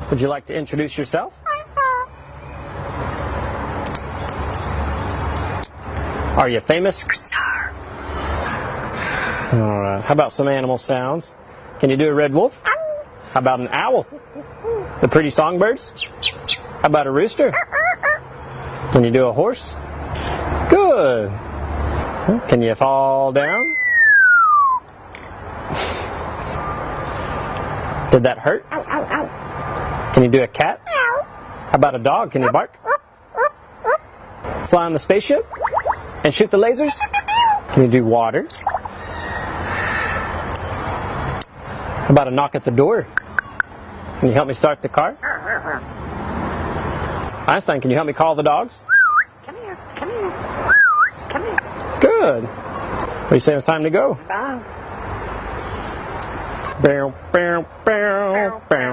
Would you like to introduce yourself? Are you famous? All right. How about some animal sounds? Can you do a red wolf? How about an owl? The pretty songbirds? How about a rooster? Can you do a horse? Good. Can you fall down? Did that hurt? Can you do a cat? How about a dog? Can you bark? Fly on the spaceship? And shoot the lasers? Can you do water? How about a knock at the door? Can you help me start the car? Einstein, can you help me call the dogs? Come here, come here, come here. Good. What do you say it's time to go? Bye. Bow, bow, bow, bow.